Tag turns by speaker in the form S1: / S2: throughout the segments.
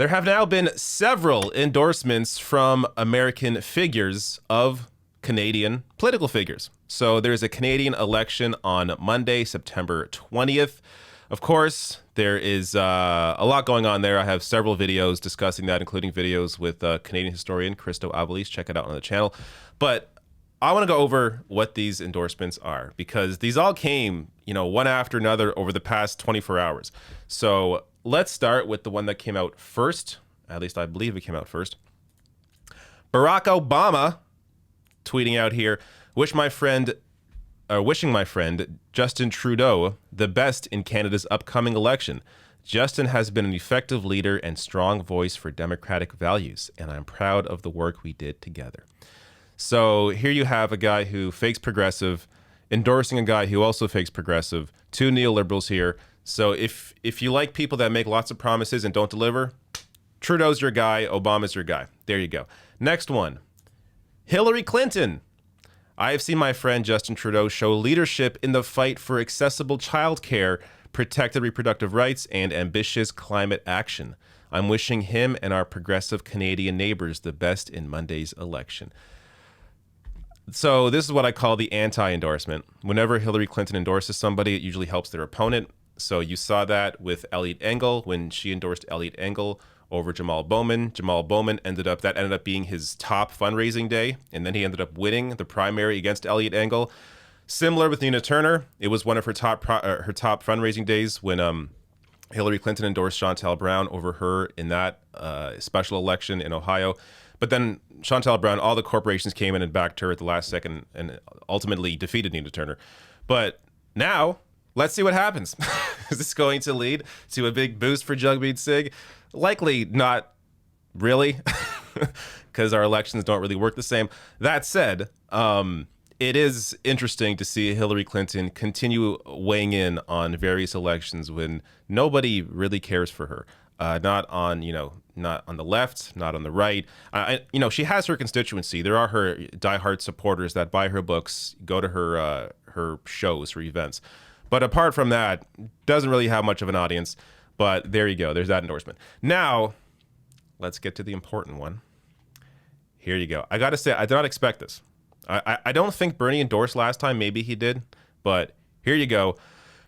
S1: There have now been several endorsements from American figures of Canadian political figures. So there's a Canadian election on Monday, September 20th. Of course, there is a lot going on there. I have several videos discussing that, including videos with Canadian historian Christo Avalis. Check it out on the channel. But I want to go over what these endorsements are, because these all came, one after another over the past 24 hours. So let's start with the one that came out first. At least I believe it came out first. Barack Obama tweeting out here, wishing my friend Justin Trudeau the best in Canada's upcoming election. Justin has been an effective leader and strong voice for democratic values, and I'm proud of the work we did together. So here you have a guy who fakes progressive, endorsing a guy who also fakes progressive, two neoliberals here. So if you like people that make lots of promises and don't deliver, Trudeau's your guy, Obama's your guy. There you go. Next one, Hillary Clinton. I have seen my friend Justin Trudeau show leadership in the fight for accessible childcare, protected reproductive rights, and ambitious climate action. I'm wishing him and our progressive Canadian neighbors the best in Monday's election. So this is what I call the anti-endorsement. Whenever Hillary Clinton endorses somebody, it usually helps their opponent. So you saw that with Elliot Engel when she endorsed Elliot Engel over Jamal Bowman. Jamal Bowman ended up being his top fundraising day, and then he ended up winning the primary against Elliot Engel. Similar with Nina Turner, it was one of her top fundraising days when Hillary Clinton endorsed Chantal Brown over her in that special election in Ohio. But then Chantal Brown, all the corporations came in and backed her at the last second and ultimately defeated Nina Turner. But now, let's see what happens. Is this going to lead to a big boost for Jagmeet Singh? Likely not really, because our elections don't really work the same. That said, it is interesting to see Hillary Clinton continue weighing in on various elections when nobody really cares for her. Not on the left, not on the right. She has her constituency. There are her diehard supporters that buy her books, go to her shows, her events. But apart from that, doesn't really have much of an audience. But there you go. There's that endorsement. Now, let's get to the important one. Here you go. I got to say, I did not expect this. I don't think Bernie endorsed last time. Maybe he did. But here you go.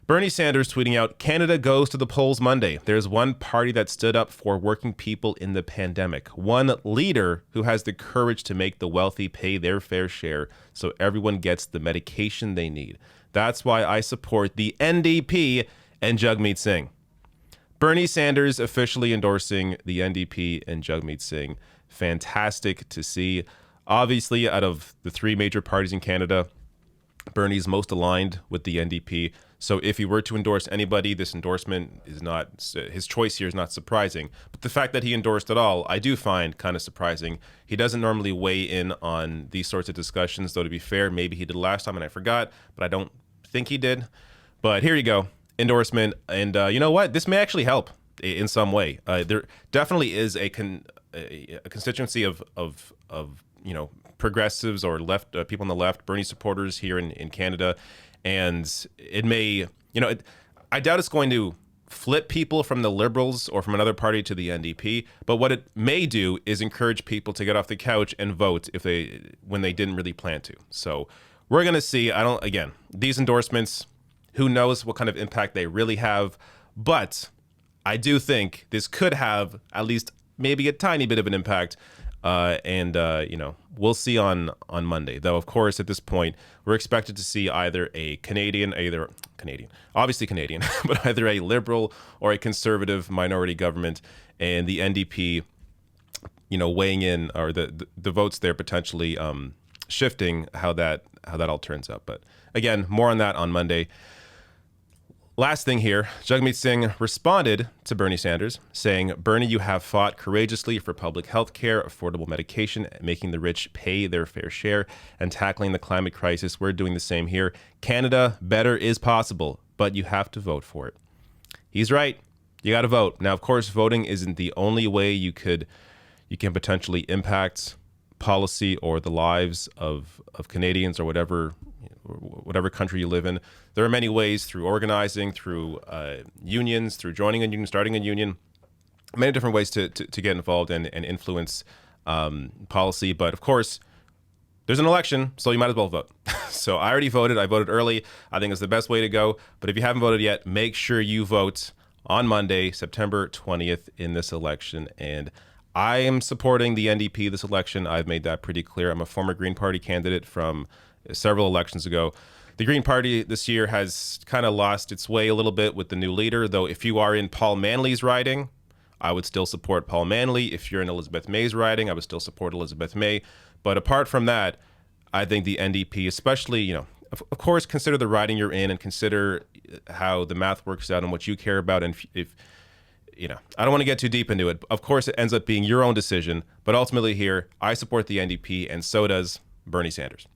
S1: Bernie Sanders tweeting out, Canada goes to the polls Monday. There's one party that stood up for working people in the pandemic. One leader who has the courage to make the wealthy pay their fair share so everyone gets the medication they need. That's why I support the NDP and Jagmeet Singh. Bernie Sanders officially endorsing the NDP and Jagmeet Singh. Fantastic to see. Obviously, out of the three major parties in Canada, Bernie's most aligned with the NDP. So if he were to endorse anybody, this endorsement is not, his choice here is not surprising. But the fact that he endorsed at all, I do find kind of surprising. He doesn't normally weigh in on these sorts of discussions, though to be fair, maybe he did last time and I forgot, but I don't think he did. But here you go, endorsement. And you know what? This may actually help in some way. There definitely is a constituency of progressives or left people on the left, Bernie supporters here in Canada. And it may, I doubt it's going to flip people from the Liberals or from another party to the NDP. But what it may do is encourage people to get off the couch and vote when they didn't really plan to. So we're going to see. These endorsements, who knows what kind of impact they really have. But I do think this could have at least maybe a tiny bit of an impact. We'll see on Monday. Though, of course, at this point, we're expected to see either Canadian, obviously Canadian, but either a Liberal or a Conservative minority government, and the NDP, weighing in, or the votes there potentially shifting how that all turns out. But again, more on that on Monday. Last thing here, Jagmeet Singh responded to Bernie Sanders, saying, Bernie, you have fought courageously for public health care, affordable medication, making the rich pay their fair share, and tackling the climate crisis. We're doing the same here. Canada, better is possible, but you have to vote for it. He's right. You got to vote. Now, of course, voting isn't the only way you can potentially impact policy or the lives of Canadians or whatever country you live in. There are many ways, through organizing, through unions, through joining a union, starting a union. many different ways to get involved and influence policy. But of course, there's an election, so you might as well vote. So I already voted. I voted early. I think it's the best way to go. But if you haven't voted yet, make sure you vote on Monday, September 20th in this election. And I am supporting the NDP this election. I've made that pretty clear. I'm a former Green Party candidate from several elections ago. The Green Party this year has kind of lost its way a little bit with the new leader, though if you are in Paul Manley's riding, I would still support Paul Manley. If you're in Elizabeth May's riding, I would still support Elizabeth May. But apart from that, I think the NDP, especially, of course, consider the riding you're in and consider how the math works out and what you care about. And if I don't want to get too deep into it. Of course, it ends up being your own decision. But ultimately here, I support the NDP, and so does Bernie Sanders.